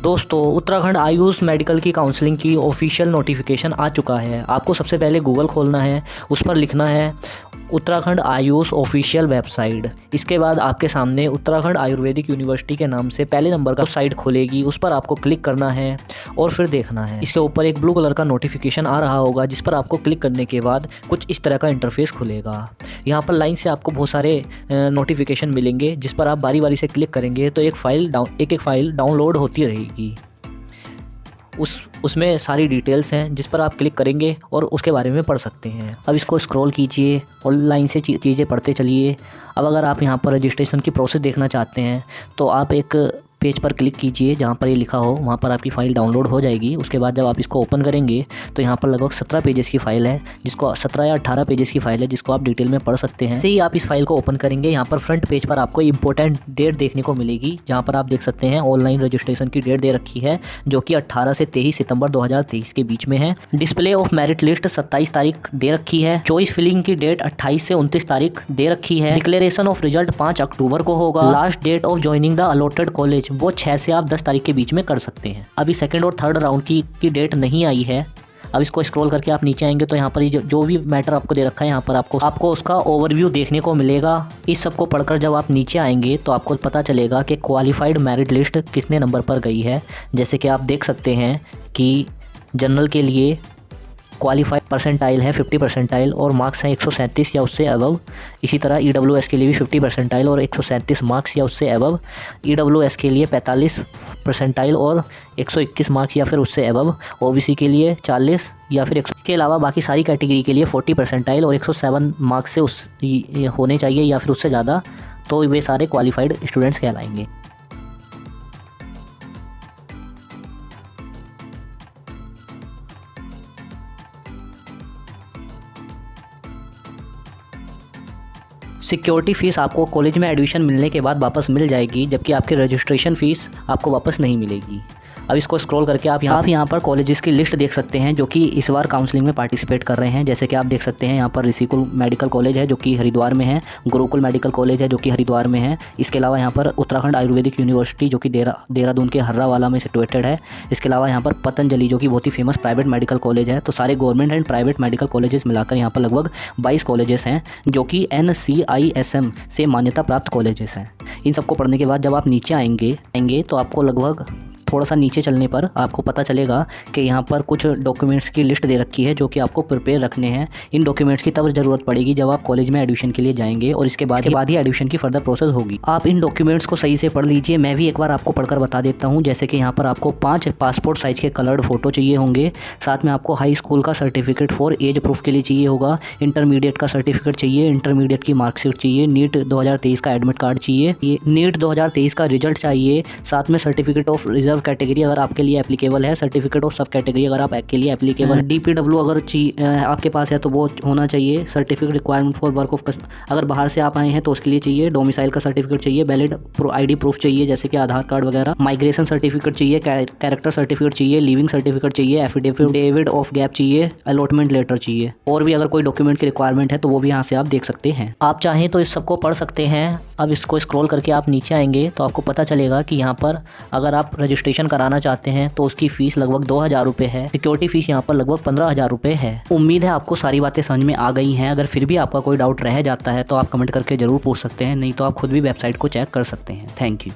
दोस्तों, उत्तराखंड आयुष मेडिकल की काउंसलिंग की ऑफिशियल नोटिफिकेशन आ चुका है। आपको सबसे पहले गूगल खोलना है, उस पर लिखना है उत्तराखंड आयुष ऑफिशियल वेबसाइट। इसके बाद आपके सामने उत्तराखंड आयुर्वेदिक यूनिवर्सिटी के नाम से पहले नंबर का साइट खुलेगी, उस पर आपको क्लिक करना है और फिर देखना है। इसके ऊपर एक ब्लू कलर का नोटिफिकेशन आ रहा होगा, जिस पर आपको क्लिक करने के बाद कुछ इस तरह का इंटरफेस खुलेगा। यहाँ पर लाइन से आपको बहुत सारे नोटिफिकेशन मिलेंगे, जिस पर आप बारी बारी से क्लिक करेंगे तो एक फाइल डाउनलोड होती रहेगी। उसमें सारी डिटेल्स हैं, जिस पर आप क्लिक करेंगे और उसके बारे में पढ़ सकते हैं। अब इसको स्क्रॉल कीजिए और लाइन से चीज़ें पढ़ते चलिए। अब अगर आप यहाँ पर रजिस्ट्रेशन की प्रोसेस देखना चाहते हैं तो आप एक पेज पर क्लिक कीजिए, जहाँ पर ये लिखा हो वहाँ पर आपकी फ़ाइल डाउनलोड हो जाएगी। उसके बाद जब आप इसको ओपन करेंगे तो यहाँ पर लगभग 17 पेजेस की फ़ाइल है, जिसको 17 या 18 पेजेस की फ़ाइल है, जिसको आप डिटेल में पढ़ सकते हैं। से ही आप इस फाइल को ओपन करेंगे, यहाँ पर फ्रंट पेज पर आपको इंपॉर्टेंट डेट देखने को मिलेगी, जहाँ पर आप देख सकते हैं ऑनलाइन रजिस्ट्रेशन की डेट दे रखी है, जो कि 18 से 23 सितंबर 2023 के बीच में है। डिस्प्ले ऑफ मेरिट लिस्ट 27 तारीख दे रखी है। चॉइस फिलिंग की डेट 28 से 29 तारीख दे रखी है। डिक्लेरेशन ऑफ रिजल्ट 5 अक्टूबर को होगा। Last date of joining the allotted college वो 6 से आप 10 तारीख के बीच में कर सकते हैं। अभी सेकंड और थर्ड राउंड की डेट नहीं आई है। अब इसको स्क्रॉल करके आप नीचे आएंगे तो यहाँ पर जो भी मैटर आपको दे रखा है, यहाँ पर आपको उसका ओवरव्यू देखने को मिलेगा। इस सब को पढ़कर जब आप नीचे आएंगे तो आपको पता चलेगा कि क्वालिफाइड मेरिट लिस्ट कितने नंबर पर गई है। जैसे कि आप देख सकते हैं कि जनरल के लिए क्वालिफाइड परसेंटाइल है 50 परसेंटाइल और मार्क्स हैं 137 या उससे अबव। इसी तरह EWS के लिए भी 50 परसेंटाइल और 137 मार्क्स या उससे अबव। EWS के लिए 45 परसेंटाइल और 121 मार्क्स या फिर उससे अबव। OBC के लिए 40 या फिर 100। इसके अलावा बाकी सारी कैटेगरी के लिए 40 परसेंटाइल और 107 मार्क्स से उस होने चाहिए या फिर उससे ज़्यादा, तो वे सारे क्वालिफाइड स्टूडेंट्स कहलाएंगे। सिक्योरिटी फ़ीस आपको कॉलेज में एडमिशन मिलने के बाद वापस मिल जाएगी, जबकि आपकी रजिस्ट्रेशन फ़ीस आपको वापस नहीं मिलेगी। अब इसको स्क्रॉल करके आप यहाँ पर कॉलेजेस की लिस्ट देख सकते हैं जो कि इस बार काउंसलिंग में पार्टिसिपेट कर रहे हैं। जैसे कि आप देख सकते हैं यहाँ पर ऋषिकुल मेडिकल कॉलेज है जो कि हरिद्वार में है, गुरुकुल मेडिकल कॉलेज है जो कि हरिद्वार में है। इसके अलावा यहाँ पर उत्तराखंड आयुर्वेदिक यूनिवर्सिटी जो कि देहरादून के हर्रावाला में सिचुएटेड है। इसके अलावा यहाँ पर पतंजलि जो कि बहुत ही फेमस प्राइवेट मेडिकल कॉलेज है। तो सारे government and private medical colleges मिलाकर यहाँ पर लगभग 22 कॉलेजेस हैं जो कि NCISM से मान्यता प्राप्त कॉलेजेस हैं। इन सबको पढ़ने के बाद जब आप नीचे आएंगे तो आपको लगभग थोड़ा सा नीचे चलने पर आपको पता चलेगा कि यहाँ पर कुछ डॉक्यूमेंट्स की लिस्ट दे रखी है जो कि आपको प्रिपेयर रखने हैं। इन डॉक्यूमेंट्स की तब ज़रूरत पड़ेगी जब आप कॉलेज में एडमिशन के लिए जाएंगे और इसके बाद ही एडमिशन की फर्दर प्रोसेस होगी। आप इन डॉक्यूमेंट्स को सही से पढ़ लीजिए। मैं भी एक बार आपको पढ़कर बता देता हूँ। जैसे कि यहाँ पर आपको 5 पासपोर्ट साइज़ के कलर्ड फ़ोटो चाहिए होंगे। साथ में आपको हाई स्कूल का सर्टिफिकेट फॉर एज प्रूफ के लिए चाहिए होगा। इंटरमीडिएट का सर्टिफिकेट चाहिए, इंटरमीडिएट की मार्कशीट चाहिए, नीट 2023 का एडमिट कार्ड चाहिए, ये नीट 2023 का रिजल्ट चाहिए। साथ में सर्टिफिकेट ऑफ रिजर्व कैटेगरी अगर आपके लिए एप्लीकेबल है, सर्टिफिकेट ऑफ सब कैटेगरी अगर आप के लिए एप्लीकेबल, DPW अगर आपके पास है तो वो होना चाहिए। Certificate requirement for work of अगर बाहर से आप आए हैं तो उसके लिए चाहिए। डोमिसाइल का सर्टिफिकेट चाहिए, वैलिड ID प्रूफ चाहिए जैसे कि आधार कार्ड वगैरह। माइग्रेशन सर्टिफिकेट चाहिए, कैरेक्टर सर्टिफिकेट चाहिए, लिविंग सर्टिफिकेट चाहिए, एफिडेविट ऑफ गैप चाहिए, अलॉटमेंट लेटर चाहिए। और भी अगर कोई डॉक्यूमेंट की रिक्वायरमेंट है तो वो भी यहाँ से आप देख सकते हैं। आप चाहें तो इस सबको पढ़ सकते हैं। अब इसको स्क्रॉल करके आप नीचे आएंगे तो आपको पता चलेगा कि यहाँ पर अगर आप रजिस्ट्रेशन कराना चाहते हैं तो उसकी फ़ीस लगभग 2000 रुपये है। सिक्योरिटी फ़ीस यहाँ पर लगभग 15000 रुपये है। उम्मीद है आपको सारी बातें समझ में आ गई हैं। अगर फिर भी आपका कोई डाउट रह जाता है तो आप कमेंट करके ज़रूर पूछ सकते हैं, नहीं तो आप खुद भी वेबसाइट को चेक कर सकते हैं। Thank you.